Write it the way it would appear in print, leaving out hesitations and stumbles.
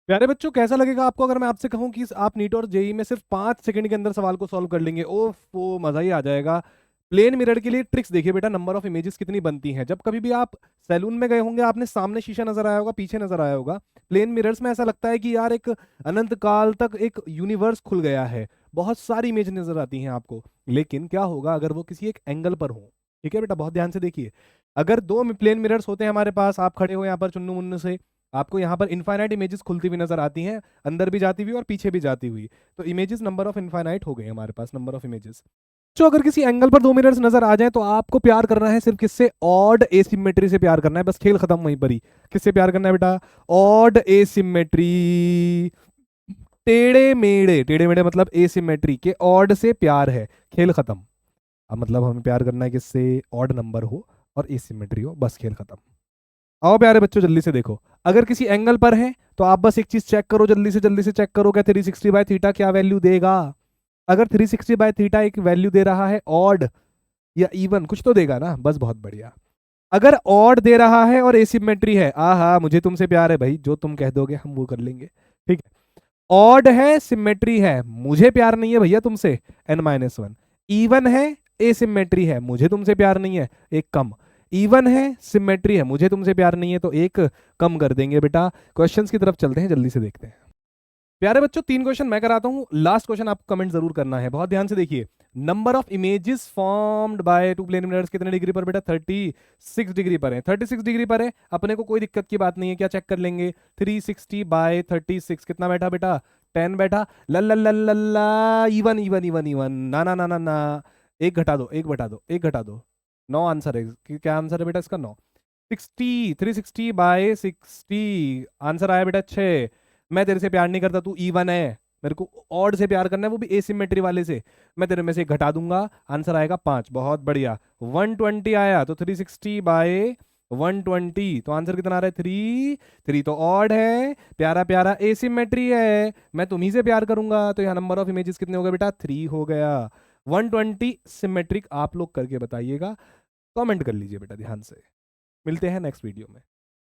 प्यारे बच्चों, कैसा लगेगा आपको अगर मैं आपसे कहूं कि आप नीट और जेई में सिर्फ 5 सेकंड के अंदर सवाल को सॉल्व कर लेंगे? ओफ, वो मजा ही आ जाएगा। प्लेन मिरर के लिए ट्रिक्स देखिए बेटा, नंबर ऑफ इमेजेस कितनी बनती हैं। जब कभी भी आप सैलून में गए होंगे, आपने सामने शीशा नजर आया होगा, पीछे नजर आया होगा। प्लेन मिरर्स में ऐसा लगता है कि यार एक अनंत काल तक एक यूनिवर्स खुल गया है, बहुत सारी इमेज नजर आती हैं आपको। लेकिन क्या होगा अगर वो किसी एक एंगल पर हो? ठीक है बेटा, बहुत ध्यान से देखिए। अगर दो प्लेन मिरर्स होते हैं हमारे पास, आप खड़े हो यहाँ पर चुन्नू मुन्नू से, आपको यहाँ पर इनफाइनाइट इमेजेस खुलती हुई नजर आती हैं, अंदर भी जाती हुई और पीछे भी जाती हुई। तो इमेजेस नंबर ऑफ इनफाइनाइट हो गए हमारे पास, नंबर ऑफ इमेजेस। जो अगर किसी एंगल पर दो मिरर्स नजर आ जाए तो आपको प्यार करना है सिर्फ किससे? ऑड एसिमेट्री से प्यार करना है, बस खेल खत्म वहीं पर ही। किससे प्यार करना है बेटा? Odd asymmetry. टेढ़े मेढ़े मतलब एसिमेट्री के ऑड से प्यार है, खेल खत्म। अब मतलब हमें प्यार करना है किससे? ऑड नंबर हो और एसिमेट्री हो, बस खेल खत्म। आओ प्यारे बच्चों, जल्दी से देखो। अगर किसी एंगल पर है तो आप बस एक चीज चेक करो, जल्दी से चेक करो, क्या 360/थीटा क्या वैल्यू देगा? अगर 360/थीटा एक वैल्यू दे रहा है ऑड या इवन, कुछ तो देगा ना, बस बहुत बढ़िया। अगर ऑड दे रहा है और एसिमेट्री है, आहा मुझे तुमसे प्यार है भाई, जो तुम कह दोगे हम वो कर लेंगे। ठीक है। ऑड है, सिमेट्री है, मुझे प्यार नहीं है भैया तुमसे, n-1। इवन है, एसिमेट्री है, मुझे तुमसे प्यार नहीं है, एक कम। इवन है, सिमेट्री है, मुझे तुमसे प्यार नहीं है, तो एक कम कर देंगे बेटा। क्वेश्चंस की तरफ चलते हैं, जल्दी से देखते हैं। प्यारे बच्चों, 3 क्वेश्चन मैं कराता हूं, लास्ट क्वेश्चन आपको कमेंट जरूर करना है, बहुत ध्यान से देखिए। Number of images formed by two plane mirrors कितने डिग्री पर बेटा? 36 डिग्री पर है। 36 डिग्री पर है, अपने को कोई दिक्कत की बात नहीं है, क्या चेक कर लेंगे? 360/36 कितना बैठा बेटा? 10 बैठा। लल्ला इवन इवन इवन इवन, ना ना ना ना ना, एक घटा दो, एक घटा दो, एक घटा दो। 9 आंसर है। क्या आंसर है बेटा इसका? 9। 360/60 आंसर आया बेटा 6। मैं तेरे से प्यार नहीं करता, तू इवन है, मेरे को ऑड से प्यार करना है, वो भी एसिमेट्री वाले से। मैं तेरे में से घटा दूंगा, आंसर आएगा 5। बहुत बढ़िया। 120 आया, तो 360/120, तो आंसर कितना आ रहा है? 3। 3 तो ऑड है, प्यारा प्यारा एसिमेट्री है, मैं तुम्ही से प्यार करूंगा, तो यहाँ नंबर ऑफ इमेजेस कितने हो गए बेटा? 3 हो गया। 120 सिमेट्रिक आप लोग करके बताइएगा, कमेंट कर लीजिए बेटा ध्यान से। मिलते हैं नेक्स्ट वीडियो में।